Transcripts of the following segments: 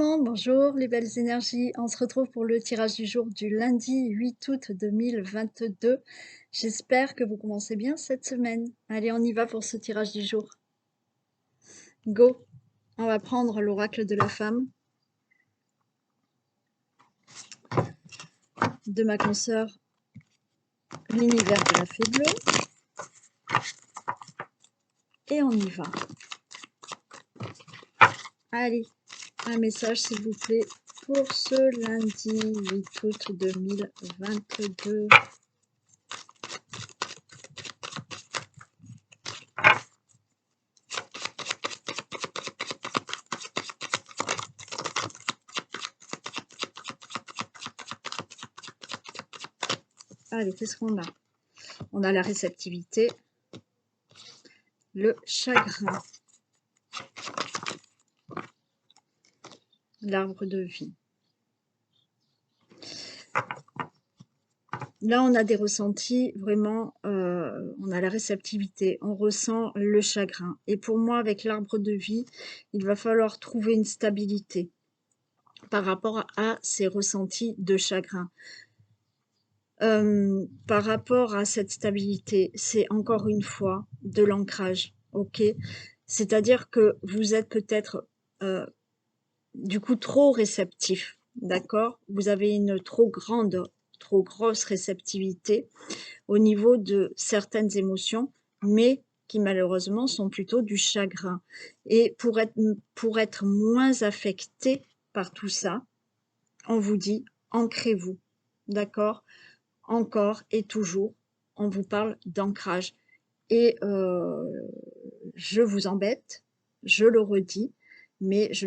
Bonjour les belles énergies, on se retrouve pour le tirage du jour du lundi 8 août 2022. J'espère que vous commencez bien cette semaine. Allez, on y va pour ce tirage du jour. Go! On va prendre l'oracle de la femme de ma consoeur, l'univers de la fée bleue. Et on y va. Allez, un message s'il vous plaît pour ce lundi 8 août 2022. Allez, qu'est-ce qu'on a? On a la réceptivité, le chagrin, l'arbre de vie. Là, on a des ressentis, vraiment, on a la réceptivité, on ressent le chagrin. Et pour moi, avec l'arbre de vie, il va falloir trouver une stabilité par rapport à ces ressentis de chagrin. Par rapport à cette stabilité, c'est encore une fois de l'ancrage, ok? C'est-à-dire que vous êtes peut-être du coup trop réceptif, d'accord? Vous avez une trop grosse réceptivité au niveau de certaines émotions, mais qui malheureusement sont plutôt du chagrin. Et pour être moins affecté par tout ça, on vous dit ancrez-vous, d'accord? Encore et toujours, on vous parle d'ancrage. Et je vous embête, je le redis, mais je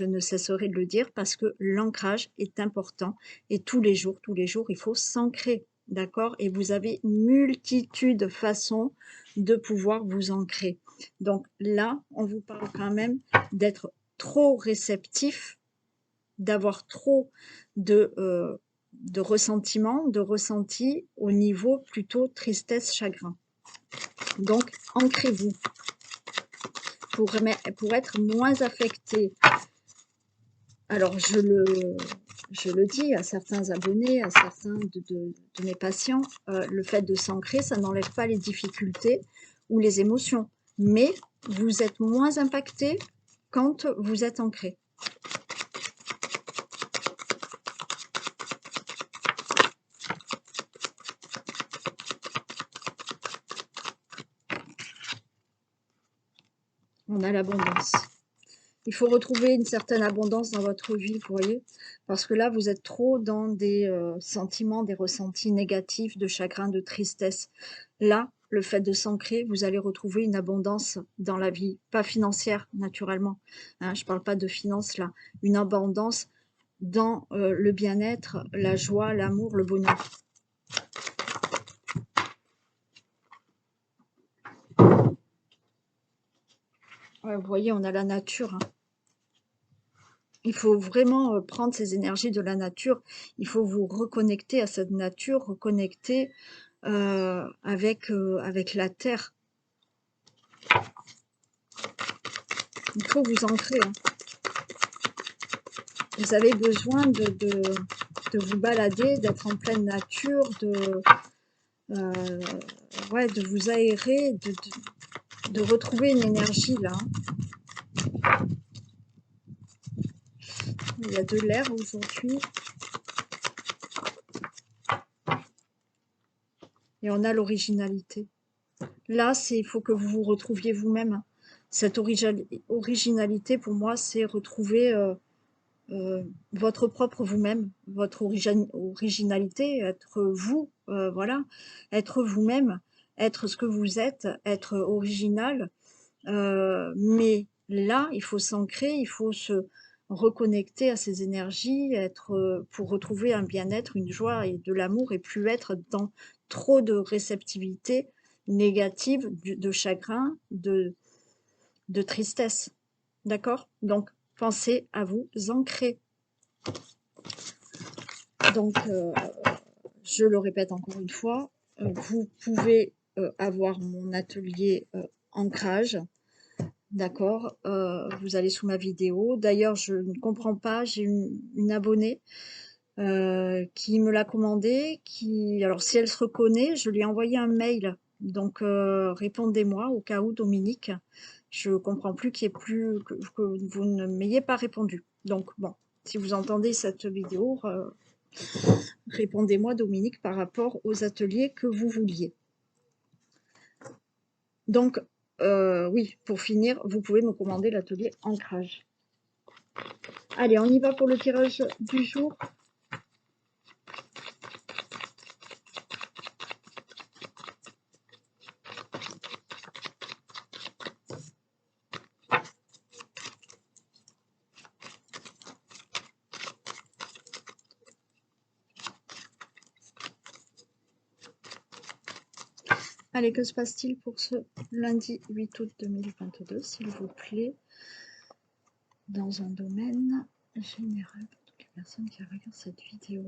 ne cesserai de le dire parce que l'ancrage est important et tous les jours, il faut s'ancrer, d'accord? Et vous avez une multitude de façons de pouvoir vous ancrer. Donc là, on vous parle quand même d'être trop réceptif, d'avoir trop de ressentiment, de ressenti au niveau plutôt tristesse, chagrin. Donc, ancrez-vous pour être moins affecté. Alors, je le dis à certains abonnés, à certains de mes patients, le fait de s'ancrer, ça n'enlève pas les difficultés ou les émotions, mais vous êtes moins impacté quand vous êtes ancré. On a l'abondance. Il faut retrouver une certaine abondance dans votre vie, vous voyez, parce que là, vous êtes trop dans des sentiments, des ressentis négatifs, de chagrin, de tristesse. Là, le fait de s'ancrer, vous allez retrouver une abondance dans la vie, pas financière, naturellement. Hein, je ne parle pas de finances, là. Une abondance dans le bien-être, la joie, l'amour, le bonheur. Ouais, vous voyez, on a la nature, hein. Il faut vraiment prendre ces énergies de la nature. Il faut vous reconnecter à cette nature, reconnecter avec la terre. Il faut vous ancrer, hein. Vous avez besoin de vous balader, d'être en pleine nature, ouais, de vous aérer, de retrouver une énergie là, hein. Il y a de l'air aujourd'hui. Et on a l'originalité. Là, il faut que vous vous retrouviez vous-même. Cette originalité, pour moi, c'est retrouver votre propre vous-même, votre originalité, être vous, voilà, être vous-même, être ce que vous êtes, être original. Mais là, il faut s'ancrer, il faut se reconnecter à ces énergies, pour retrouver un bien-être, une joie et de l'amour et plus être dans trop de réceptivité négative, de chagrin, de tristesse. D'accord? Donc, pensez à vous ancrer. Donc, je le répète encore une fois, vous pouvez avoir mon atelier ancrage. d'accord, vous allez sous ma vidéo. D'ailleurs, je ne comprends pas, j'ai une abonnée qui me l'a commandé, alors si elle se reconnaît, je lui ai envoyé un mail, donc répondez-moi au cas où, Dominique. Je comprends plus qu'il y ait plus, que vous ne m'ayez pas répondu. Donc bon, si vous entendez cette vidéo, répondez-moi, Dominique, par rapport aux ateliers que vous vouliez. Donc, oui, pour finir, vous pouvez me commander l'atelier ancrage. Allez, on y va pour le tirage du jour. Allez, que se passe-t-il pour ce lundi 8 août 2022, s'il vous plaît, dans un domaine général pour toutes les personnes qui regardent cette vidéo.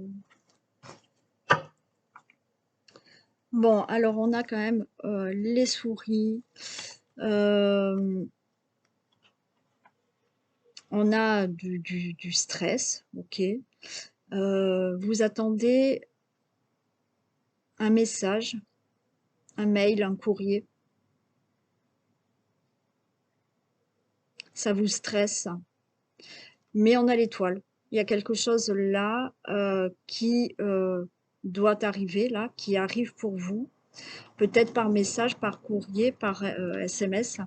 Bon, alors on a quand même les souris, on a du stress, ok. Vous attendez un message, un mail, un courrier. Ça vous stresse, mais on a l'étoile. Il y a quelque chose là qui doit arriver, là, qui arrive pour vous, peut-être par message, par courrier, par SMS,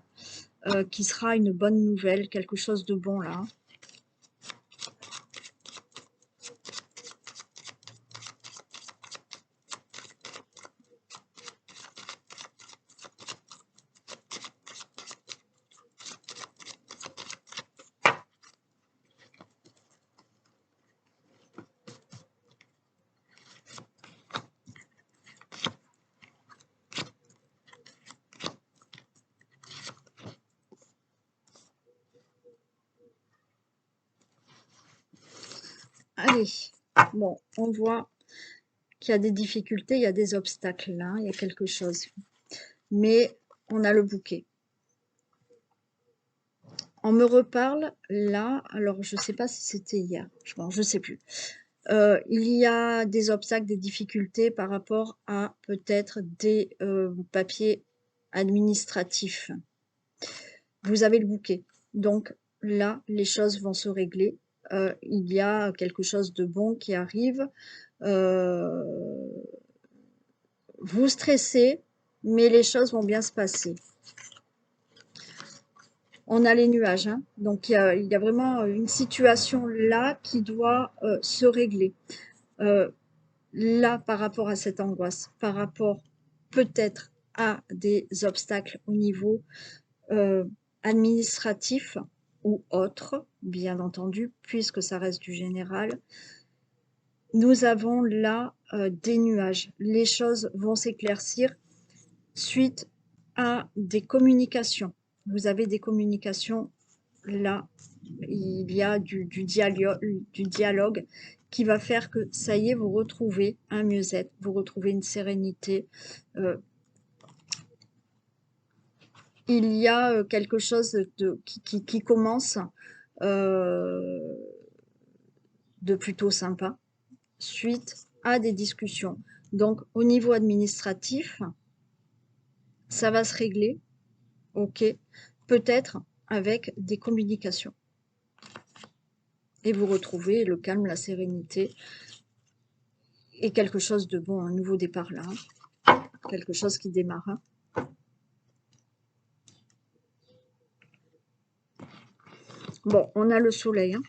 qui sera une bonne nouvelle, quelque chose de bon là. Allez, bon, on voit qu'il y a des difficultés, il y a des obstacles là, il y a quelque chose. Mais on a le bouquet. On me reparle là, alors je ne sais pas si c'était hier, bon, je ne sais plus. Il y a des obstacles, des difficultés par rapport à peut-être des papiers administratifs. Vous avez le bouquet. Donc là, les choses vont se régler. Il y a quelque chose de bon qui arrive. Vous stressez, mais les choses vont bien se passer. On a les nuages, hein. Donc il y a vraiment une situation là qui doit se régler. Là, par rapport à cette angoisse, par rapport peut-être à des obstacles au niveau administratif ou autre, bien entendu, puisque ça reste du général, nous avons là des nuages. Les choses vont s'éclaircir suite à des communications. Vous avez des communications là, il y a du dialogue qui va faire que ça y est, vous retrouvez un mieux-être, vous retrouvez une sérénité. Il y a quelque chose qui commence de plutôt sympa suite à des discussions. Donc au niveau administratif, ça va se régler, ok, peut-être avec des communications. Et vous retrouvez le calme, la sérénité et quelque chose de bon, un nouveau départ là, quelque chose qui démarre. Bon, on a le soleil. Hein.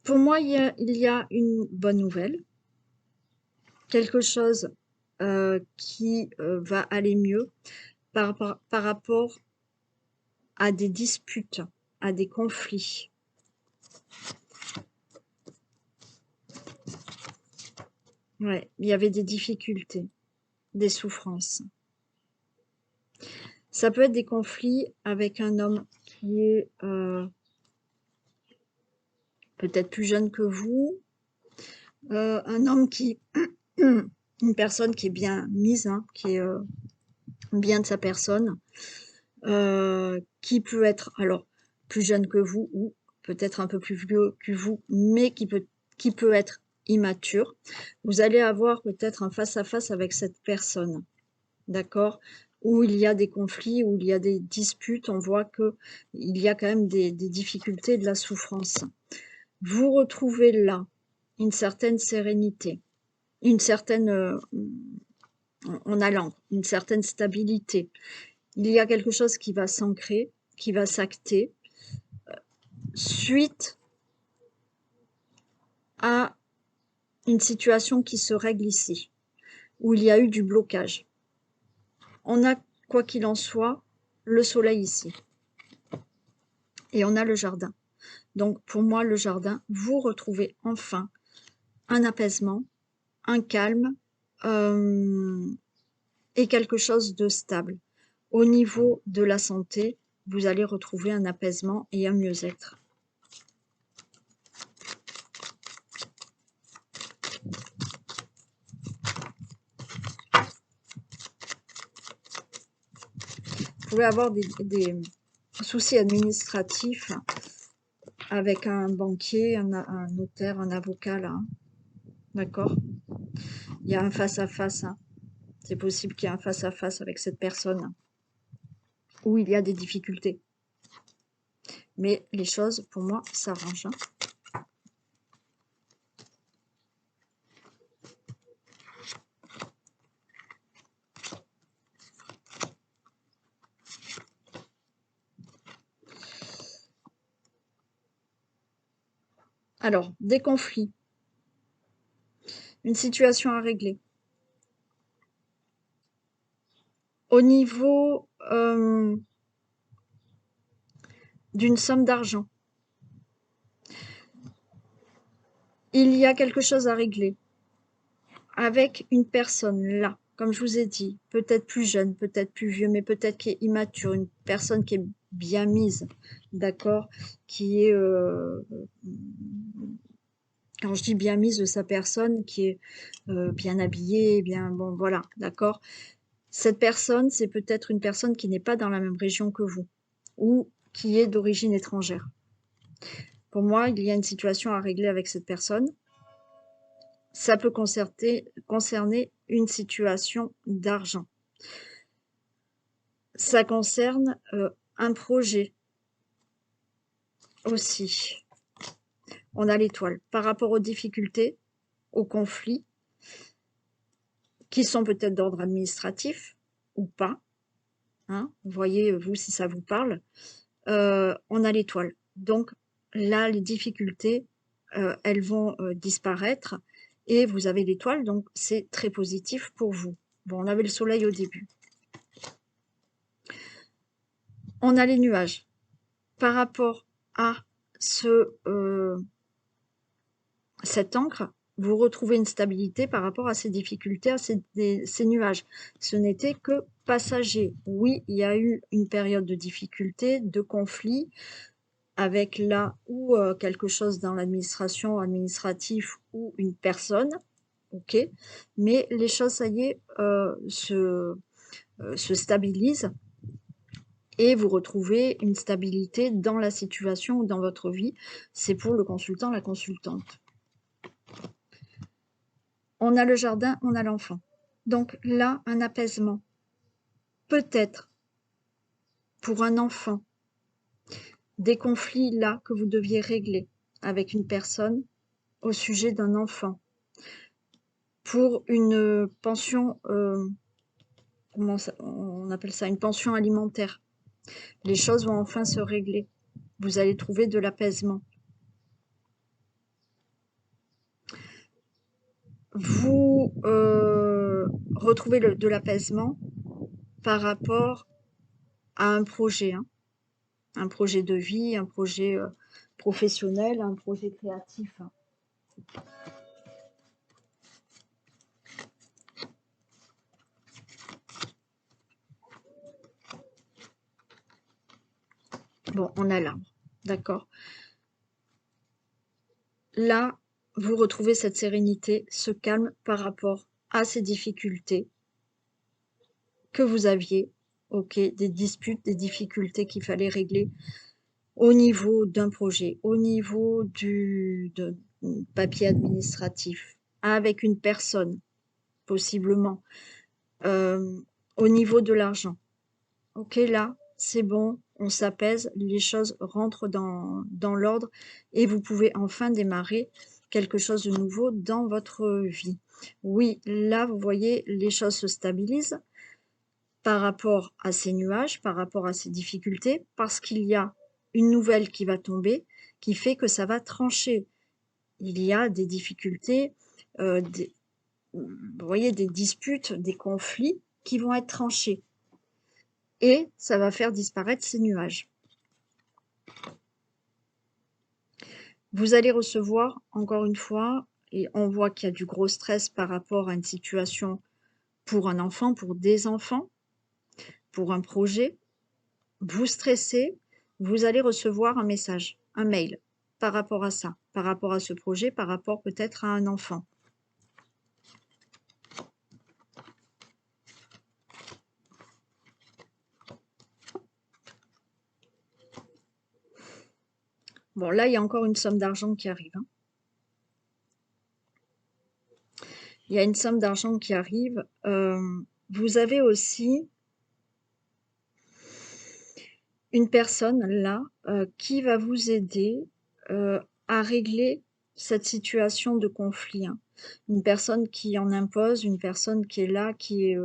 Pour moi, il y a une bonne nouvelle, quelque chose qui va aller mieux par rapport à des disputes, à des conflits. Ouais, il y avait des difficultés, des souffrances. Ça peut être des conflits avec un homme qui est peut-être plus jeune que vous, un homme qui, une personne qui est bien mise, hein, qui est bien de sa personne, qui peut être alors plus jeune que vous ou peut-être un peu plus vieux que vous, mais qui peut être immature. Vous allez avoir peut-être un face-à-face avec cette personne, d'accord? Où il y a des conflits, où il y a des disputes, on voit que il y a quand même des difficultés, de la souffrance. Vous retrouvez là une certaine sérénité, une certaine, en allant, une certaine stabilité. Il y a quelque chose qui va s'ancrer, qui va s'acter, suite à une situation qui se règle ici, où il y a eu du blocage. On a, quoi qu'il en soit, le soleil ici. Et on a le jardin. Donc, pour moi, le jardin, vous retrouvez enfin un apaisement, un calme et quelque chose de stable. Au niveau de la santé, vous allez retrouver un apaisement et un mieux-être. Vous pouvez avoir des soucis administratifs avec un banquier, un notaire, un avocat, là. D'accord? Il y a un face-à-face. C'est possible qu'il y ait un face-à-face avec cette personne où il y a des difficultés. Mais les choses, pour moi, s'arrangent. Alors, des conflits, une situation à régler. Au niveau d'une somme d'argent, il y a quelque chose à régler avec une personne là, comme je vous ai dit, peut-être plus jeune, peut-être plus vieux, mais peut-être qui est immature, une personne qui est bien mise, d'accord, qui est, quand je dis bien mise de sa personne, qui est bien habillée, bien, bon, voilà, d'accord. Cette personne, c'est peut-être une personne qui n'est pas dans la même région que vous, ou qui est d'origine étrangère. Pour moi, il y a une situation à régler avec cette personne. Ça peut concerner une situation d'argent. Ça concerne un projet aussi. On a l'étoile. Par rapport aux difficultés, aux conflits, qui sont peut-être d'ordre administratif ou pas, hein, voyez, vous, si ça vous parle, on a l'étoile. Donc là, les difficultés, elles vont disparaître et vous avez l'étoile, donc c'est très positif pour vous. Bon, on avait le soleil au début. On a les nuages. Par rapport à cette encre, vous retrouvez une stabilité par rapport à ces difficultés, à ces nuages. Ce n'était que passager. Oui, il y a eu une période de difficulté, de conflit, avec là ou quelque chose dans l'administration, administratif ou une personne, ok, mais les choses, ça y est, se stabilisent et vous retrouvez une stabilité dans la situation ou dans votre vie. C'est pour le consultant, la consultante. On a le jardin, on a l'enfant. Donc là, un apaisement. Peut-être pour un enfant, des conflits là que vous deviez régler avec une personne au sujet d'un enfant. Pour une pension, comment ça, on appelle ça, une pension alimentaire. Les choses vont enfin se régler. Vous allez trouver de l'apaisement. Vous retrouvez de l'apaisement par rapport à un projet, hein. Un projet de vie, un projet professionnel, un projet créatif. Hein. Bon, on a l'arbre, d'accord. Là, vous retrouvez cette sérénité, ce calme par rapport à ces difficultés que vous aviez, ok, des disputes, des difficultés qu'il fallait régler au niveau d'un projet, au niveau de papier administratif, avec une personne, possiblement, euh, au niveau de l'argent. Ok, là, c'est bon, on s'apaise, les choses rentrent dans l'ordre et vous pouvez enfin démarrer quelque chose de nouveau dans votre vie. Oui, là, vous voyez, les choses se stabilisent par rapport à ces nuages, par rapport à ces difficultés, parce qu'il y a une nouvelle qui va tomber, qui fait que ça va trancher. Il y a des difficultés, vous voyez, des disputes, des conflits qui vont être tranchés. Et ça va faire disparaître ces nuages. Vous allez recevoir, encore une fois, et on voit qu'il y a du gros stress par rapport à une situation pour un enfant, pour des enfants, pour un projet. Vous stressez, vous allez recevoir un message, un mail par rapport à ça, par rapport à ce projet, par rapport peut-être à un enfant. Bon, là, il y a encore une somme d'argent qui arrive, hein. Il y a une somme d'argent qui arrive. Vous avez aussi une personne là qui va vous aider à régler cette situation de conflit, hein. Une personne qui en impose, une personne qui est là, qui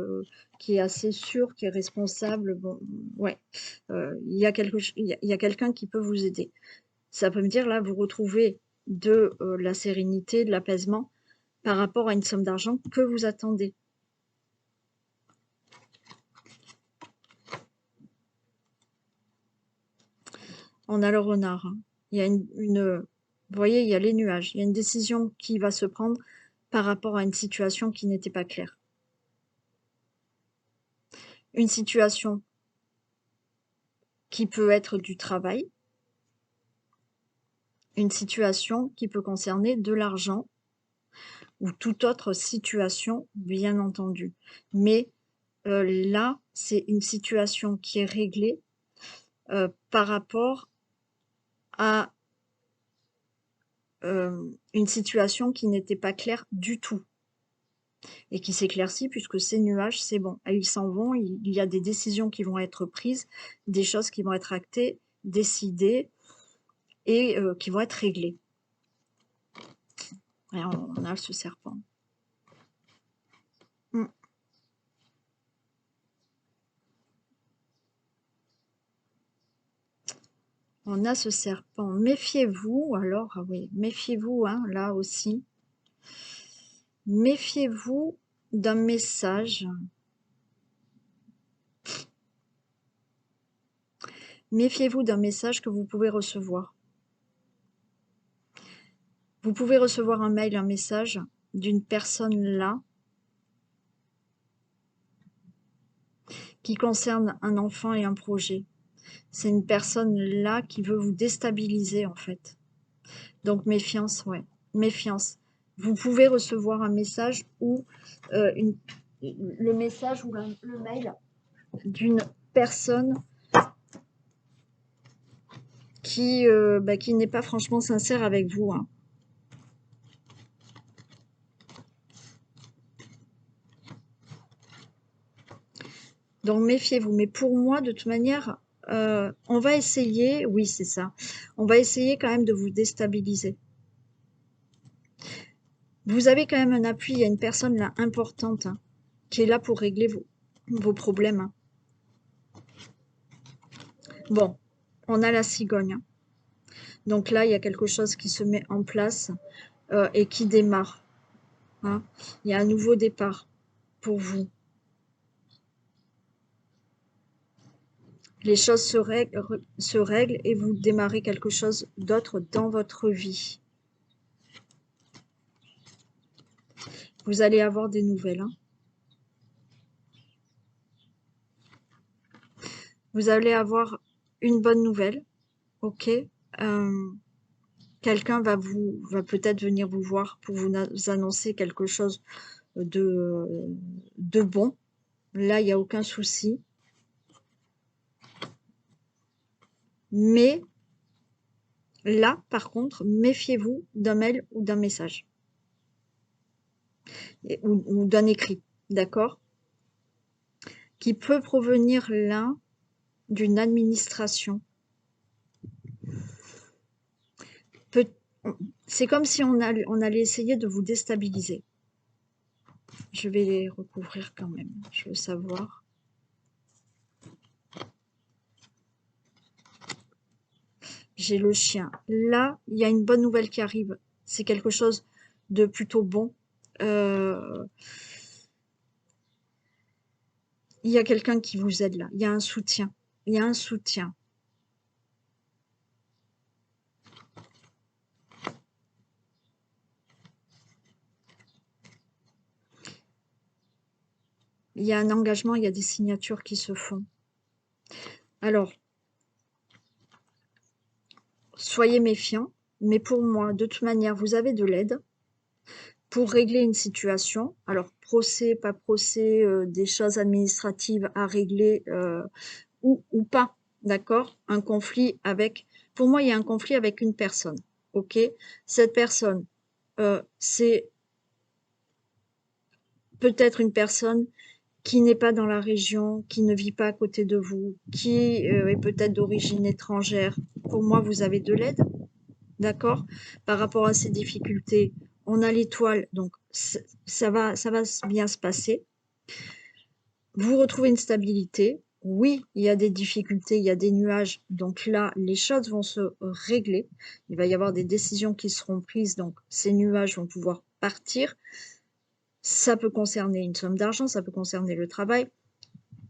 est assez sûre, qui est responsable. Bon, ouais, il y a il y a quelqu'un qui peut vous aider. Ça peut me dire là, vous retrouvez de la sérénité, de l'apaisement par rapport à une somme d'argent que vous attendez. On a le renard, hein. Il y a vous voyez, il y a les nuages. Il y a une décision qui va se prendre par rapport à une situation qui n'était pas claire. Une situation qui peut être du travail, une situation qui peut concerner de l'argent ou toute autre situation, bien entendu. Mais là, c'est une situation qui est réglée par rapport à une situation qui n'était pas claire du tout et qui s'éclaircit puisque ces nuages, c'est bon, ils s'en vont, il y a des décisions qui vont être prises, des choses qui vont être actées, décidées et qui vont être réglées. Et on a ce serpent. Mm. On a ce serpent. Méfiez-vous, alors, ah oui, méfiez-vous, hein, là aussi. Méfiez-vous d'un message. Méfiez-vous d'un message que vous pouvez recevoir. Vous pouvez recevoir un mail, un message d'une personne là qui concerne un enfant et un projet. C'est une personne là qui veut vous déstabiliser en fait. Donc méfiance, ouais, méfiance. Vous pouvez recevoir un message ou le message ou le mail d'une personne qui n'est pas franchement sincère avec vous, hein. Donc méfiez-vous. Mais pour moi, de toute manière, on va essayer, oui c'est ça, on va essayer quand même de vous déstabiliser. Vous avez quand même un appui, il y a une personne là importante, hein, qui est là pour régler vos problèmes, hein. Bon, on a la cigogne, hein. Donc là, il y a quelque chose qui se met en place et qui démarre, hein. Il y a un nouveau départ pour vous. Les choses se règlent et vous démarrez quelque chose d'autre dans votre vie. Vous allez avoir des nouvelles, hein. Vous allez avoir une bonne nouvelle, ok. Quelqu'un va peut-être venir vous voir pour vous annoncer quelque chose de bon, Là, il n'y a aucun souci. Mais là, par contre, méfiez-vous d'un mail ou d'un message. Ou d'un écrit, d'accord? Qui peut provenir là d'une administration. C'est comme si on allait essayer de vous déstabiliser. Je vais les recouvrir quand même, je veux savoir. J'ai le chien. Là, il y a une bonne nouvelle qui arrive. C'est quelque chose de plutôt bon. Il y a quelqu'un qui vous aide là. Il y a un soutien. Il y a un soutien. Il y a un engagement, il y a des signatures qui se font. Alors, soyez méfiants, mais pour moi, de toute manière, vous avez de l'aide pour régler une situation. Alors, procès, pas procès, des choses administratives à régler ou pas, d'accord? Un conflit avec... Pour moi, il y a un conflit avec une personne, ok? Cette personne, c'est peut-être une personne qui n'est pas dans la région, qui ne vit pas à côté de vous, qui est peut-être d'origine étrangère. Pour moi, vous avez de l'aide, d'accord? Par rapport à ces difficultés, on a l'étoile, donc ça va bien se passer. Vous retrouvez une stabilité. Oui, il y a des difficultés, il y a des nuages, donc là, les choses vont se régler. Il va y avoir des décisions qui seront prises, donc ces nuages vont pouvoir partir. Ça peut concerner une somme d'argent, ça peut concerner le travail.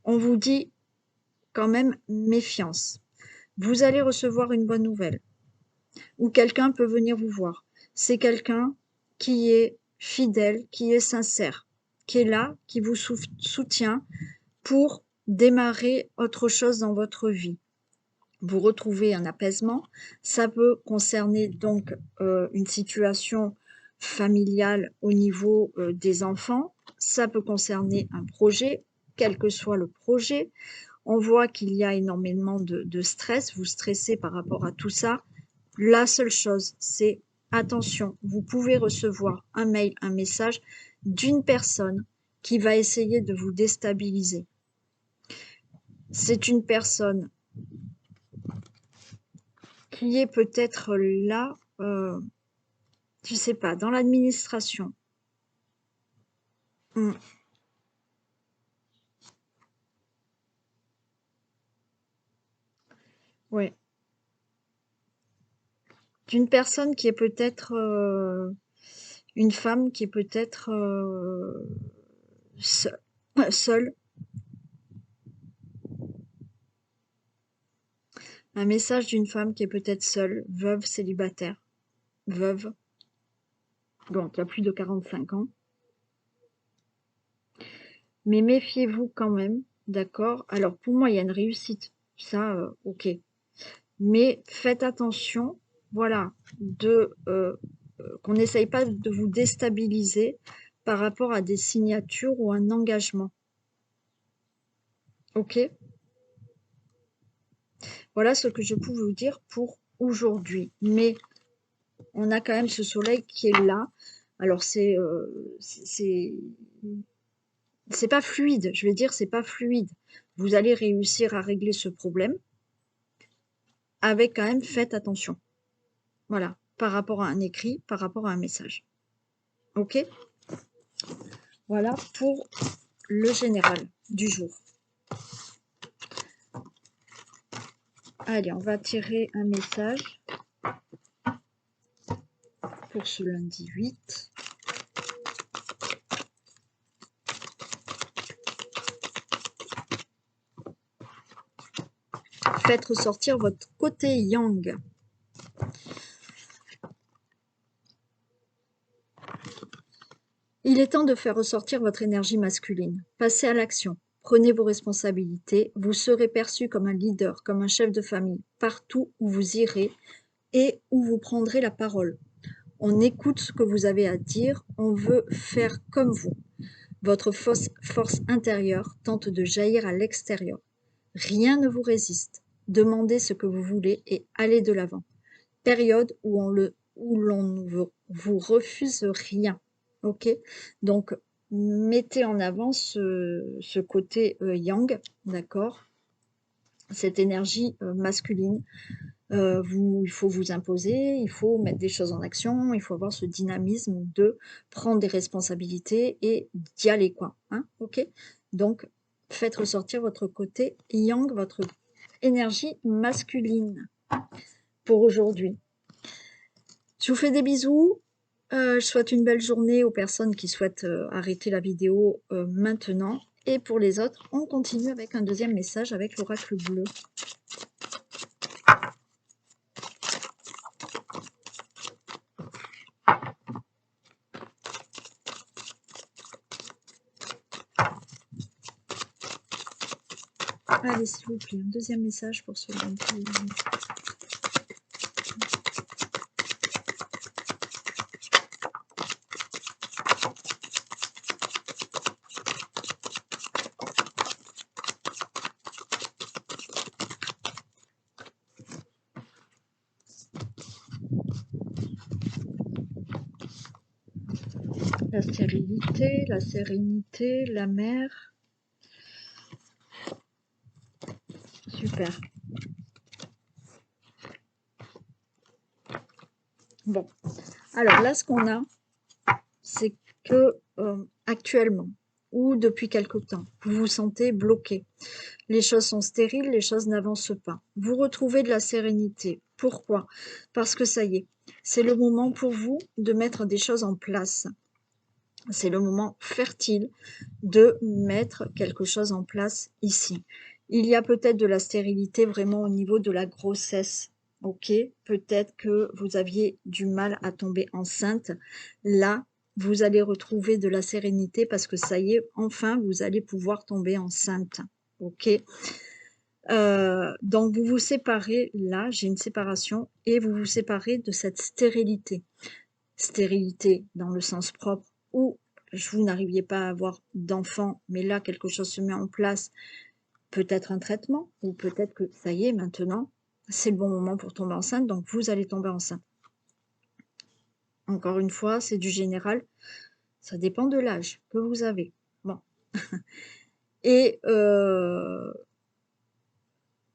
On vous dit quand même méfiance. Vous allez recevoir une bonne nouvelle ou quelqu'un peut venir vous voir. C'est quelqu'un qui est fidèle, qui est sincère, qui est là, qui vous soutient pour démarrer autre chose dans votre vie. Vous retrouvez un apaisement. Ça peut concerner donc une situation familiale au niveau des enfants. Ça peut concerner un projet, quel que soit le projet. On voit qu'il y a énormément de stress, vous stressez par rapport à tout ça. La seule chose, c'est attention, vous pouvez recevoir un mail, un message d'une personne qui va essayer de vous déstabiliser. C'est une personne qui est peut-être là, je sais pas, dans l'administration. Ouais. D'une personne qui est peut-être une femme qui est peut-être seule. Un message d'une femme qui est peut-être seule, veuve, célibataire, veuve, donc il y a plus de 45 ans. Mais méfiez-vous quand même, d'accord? Alors pour moi, il y a une réussite, ça, ok. Mais faites attention, voilà, qu'on n'essaye pas de vous déstabiliser par rapport à des signatures ou un engagement. Ok? Voilà ce que je peux vous dire pour aujourd'hui. Mais on a quand même ce soleil qui est là. Alors c'est pas fluide, je vais dire c'est pas fluide. Vous allez réussir à régler ce problème avec quand même faites attention. Voilà, par rapport à un écrit, par rapport à un message. Ok? Voilà pour le général du jour. Allez, on va tirer un message pour ce lundi 8. Faites ressortir votre côté yang. Il est temps de faire ressortir votre énergie masculine. Passez à l'action. Prenez vos responsabilités. Vous serez perçu comme un leader, comme un chef de famille, partout où vous irez et où vous prendrez la parole. On écoute ce que vous avez à dire. On veut faire comme vous. Votre force intérieure tente de jaillir à l'extérieur. Rien ne vous résiste. Demandez ce que vous voulez et allez de l'avant. Période où l'on ne vous refuse rien. Ok? Donc, mettez en avant ce côté yang, d'accord? Cette énergie masculine. Il faut vous imposer, il faut mettre des choses en action, il faut avoir ce dynamisme de prendre des responsabilités et d'y aller, quoi. Hein, ok? Donc, faites ressortir votre côté yang, votre énergie masculine pour aujourd'hui. Je vous fais des bisous. Je souhaite une belle journée aux personnes qui souhaitent arrêter la vidéo maintenant. Et pour les autres, on continue avec un deuxième message avec l'oracle bleu. Allez, s'il vous plaît, un deuxième message pour ceux qui... La stérilité, la sérénité, la mer. Super. Bon, alors là, ce qu'on a, c'est que actuellement, ou depuis quelque temps, vous vous sentez bloqué. Les choses sont stériles, les choses n'avancent pas. Vous retrouvez de la sérénité. Pourquoi? Parce que ça y est, c'est le moment pour vous de mettre des choses en place. C'est le moment fertile de mettre quelque chose en place ici. Il y a peut-être de la stérilité vraiment au niveau de la grossesse. Ok, peut-être que vous aviez du mal à tomber enceinte. Là, vous allez retrouver de la sérénité parce que ça y est, enfin, vous allez pouvoir tomber enceinte. Ok, donc vous vous séparez, là, j'ai une séparation, et vous vous séparez de cette stérilité. Stérilité dans le sens propre, où vous n'arriviez pas à avoir d'enfant, mais là, quelque chose se met en place, peut-être un traitement, ou peut-être que ça y est, maintenant, c'est le bon moment pour tomber enceinte, donc vous allez tomber enceinte. Encore une fois, c'est du général, ça dépend de l'âge que vous avez. Bon. Et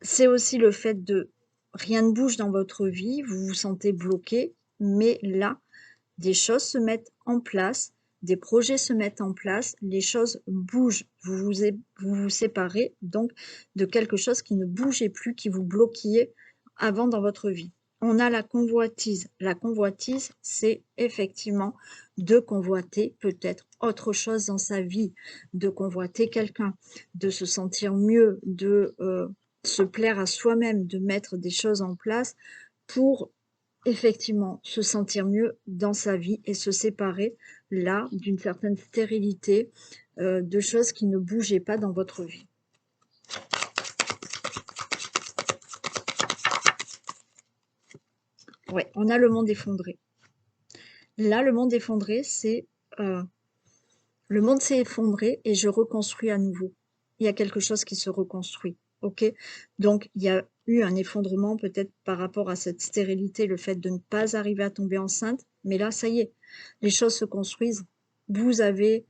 c'est aussi le fait de rien ne bouge dans votre vie, vous vous sentez bloqué, mais là, des choses se mettent en place, des projets se mettent en place, les choses bougent, vous vous séparez donc de quelque chose qui ne bougeait plus, qui vous bloquiez avant dans votre vie. On a la convoitise. La convoitise, c'est effectivement de convoiter peut-être autre chose dans sa vie, de convoiter quelqu'un, de se sentir mieux, de se plaire à soi-même, de mettre des choses en place pour effectivement se sentir mieux dans sa vie et se séparer là d'une certaine stérilité, de choses qui ne bougeaient pas dans votre vie. Ouais, on a le monde effondré. Là, le monde effondré, c'est le monde s'est effondré et je reconstruis à nouveau. Il y a quelque chose qui se reconstruit. Ok, donc il y a eu un effondrement peut-être par rapport à cette stérilité, le fait de ne pas arriver à tomber enceinte, mais là ça y est, les choses se construisent. Vous avez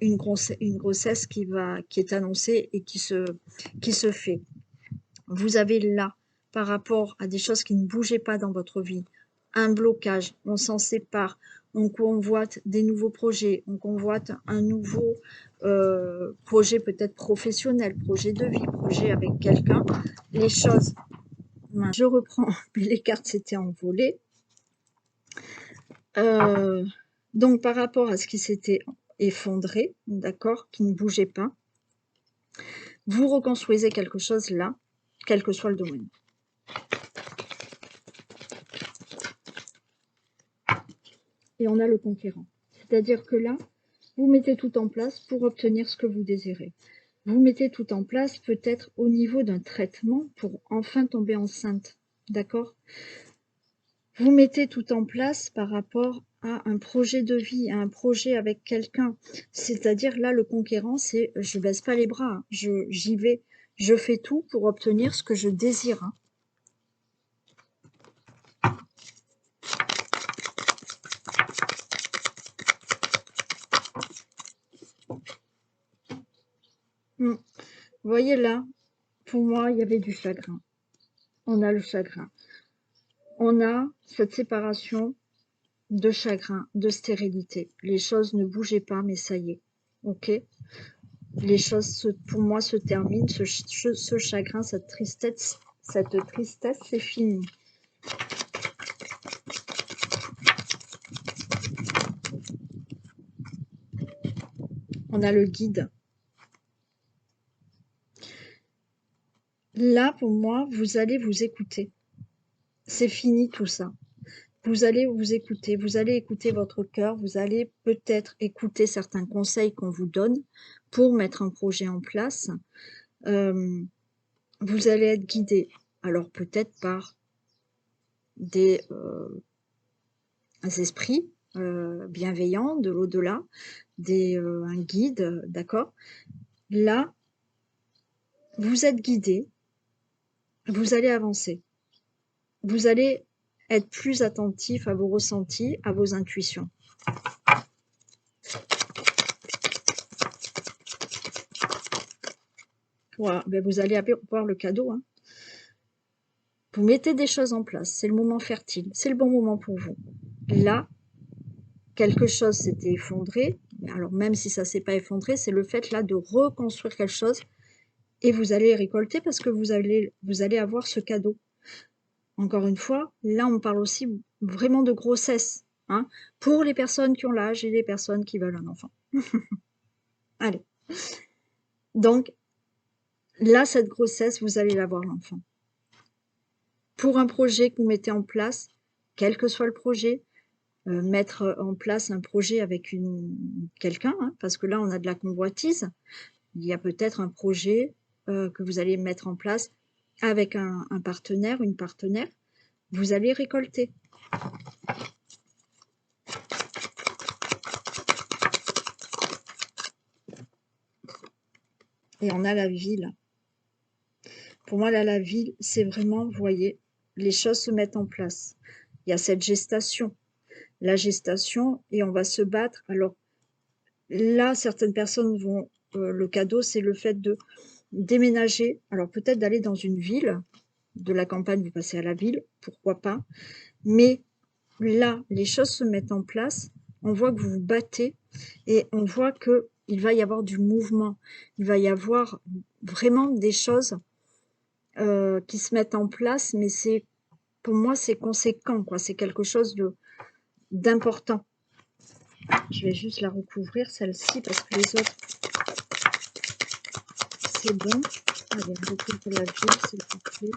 une grossesse qui est annoncée et qui se fait. Vous avez là, par rapport à des choses qui ne bougeaient pas dans votre vie, un blocage, on s'en sépare, on convoite des nouveaux projets, on convoite un nouveau projet peut-être professionnel, projet de vie, projet avec quelqu'un. Les choses, je reprends, mais les cartes s'étaient envolées. Donc par rapport à ce qui s'était effondré, d'accord, qui ne bougeait pas, vous reconstruisez quelque chose là, quel que soit le domaine. Et on a le conquérant. C'est-à-dire que là, vous mettez tout en place pour obtenir ce que vous désirez. Vous mettez tout en place peut-être au niveau d'un traitement pour enfin tomber enceinte. D'accord? Vous mettez tout en place par rapport à un projet de vie, à un projet avec quelqu'un. C'est-à-dire là, le conquérant, c'est je baisse pas les bras, hein, j'y vais, je fais tout pour obtenir ce que je désire. Hein. Vous voyez là, pour moi, il y avait du chagrin. On a le chagrin. On a cette séparation de chagrin, de stérilité. Les choses ne bougeaient pas, mais ça y est. Ok? Les choses, pour moi, se terminent. Ce chagrin, cette tristesse, c'est fini. On a le guide. Là, pour moi, vous allez vous écouter. C'est fini tout ça. Vous allez vous écouter, vous allez écouter votre cœur, vous allez peut-être écouter certains conseils qu'on vous donne pour mettre un projet en place. Vous allez être guidé, alors peut-être par des esprits bienveillants de l'au-delà, un guide, d'accord? Là, vous êtes guidé, vous allez avancer. Vous allez être plus attentif à vos ressentis, à vos intuitions. Voilà, ben vous allez avoir le cadeau. Hein. Vous mettez des choses en place, c'est le moment fertile, c'est le bon moment pour vous. Là, quelque chose s'était effondré, alors même si ça ne s'est pas effondré, c'est le fait là de reconstruire quelque chose et vous allez récolter parce que vous allez avoir ce cadeau. Encore une fois, là on parle aussi vraiment de grossesse, hein, pour les personnes qui ont l'âge et les personnes qui veulent un enfant. Allez. Donc, là, cette grossesse, vous allez l'avoir l'enfant. Pour un projet que vous mettez en place, quel que soit le projet, mettre en place un projet avec quelqu'un, hein, parce que là, on a de la convoitise. Il y a peut-être un projet que vous allez mettre en place avec un partenaire, une partenaire. Vous allez récolter. Et on a la ville. Pour moi, là, la ville, c'est vraiment, vous voyez, les choses se mettent en place. Il y a cette gestation. La gestation, et on va se battre. Alors, là, certaines personnes vont... le cadeau, c'est le fait de déménager. Alors, peut-être d'aller dans une ville. De la campagne, vous passez à la ville. Pourquoi pas. Mais là, les choses se mettent en place. On voit que vous vous battez. Et on voit qu'il va y avoir du mouvement. Il va y avoir vraiment des choses qui se mettent en place, mais c'est, pour moi, c'est conséquent, quoi. C'est quelque chose d'important. Je vais juste la recouvrir, celle-ci, parce que les autres, c'est bon. Allez, on recouvre la ville, s'il vous plaît.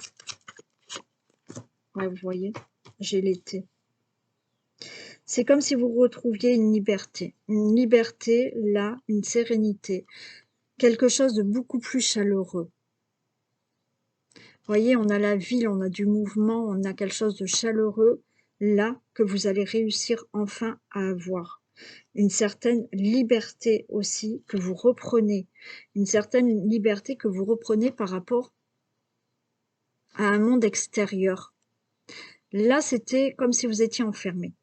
Ouais, vous voyez, j'ai l'été. C'est comme si vous retrouviez une liberté. Une liberté, là, une sérénité. Quelque chose de beaucoup plus chaleureux. Vous voyez, on a la ville, on a du mouvement, on a quelque chose de chaleureux, là, que vous allez réussir enfin à avoir. Une certaine liberté aussi que vous reprenez. Une certaine liberté que vous reprenez par rapport à un monde extérieur. Là, c'était comme si vous étiez enfermé.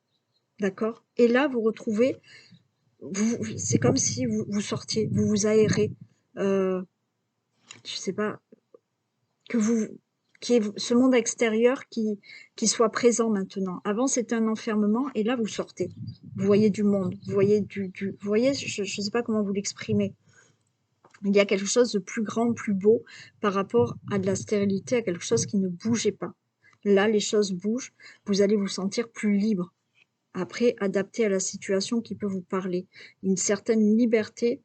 D'accord? Et là, vous retrouvez, c'est comme si vous sortiez, vous vous aérez. Je sais pas, qui est ce monde extérieur qui soit présent maintenant. Avant, c'était un enfermement et là, vous sortez. Vous voyez du monde, vous voyez vous voyez, je ne sais pas comment vous l'exprimer. Il y a quelque chose de plus grand, plus beau par rapport à de la stérilité, à quelque chose qui ne bougeait pas. Là, les choses bougent, vous allez vous sentir plus libre. Après, adapté à la situation qui peut vous parler. Une certaine liberté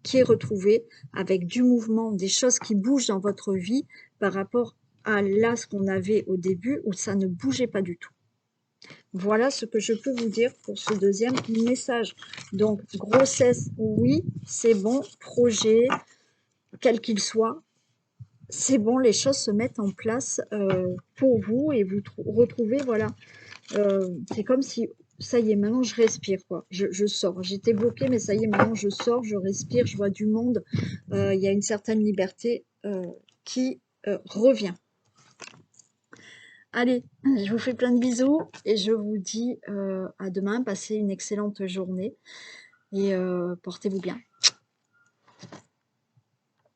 qui est retrouvée avec du mouvement, des choses qui bougent dans votre vie par rapport à là ce qu'on avait au début où ça ne bougeait pas du tout. Voilà ce que je peux vous dire pour ce deuxième message. Donc, grossesse, oui, c'est bon, projet, quel qu'il soit, c'est bon, les choses se mettent en place pour vous et vous retrouvez, voilà, c'est comme si, ça y est, maintenant je respire, quoi. Je sors. J'étais bloquée, mais ça y est, maintenant je sors, je respire, je vois du monde. Il y a une certaine liberté qui revient. Allez, je vous fais plein de bisous et je vous dis à demain. Passez une excellente journée et portez-vous bien.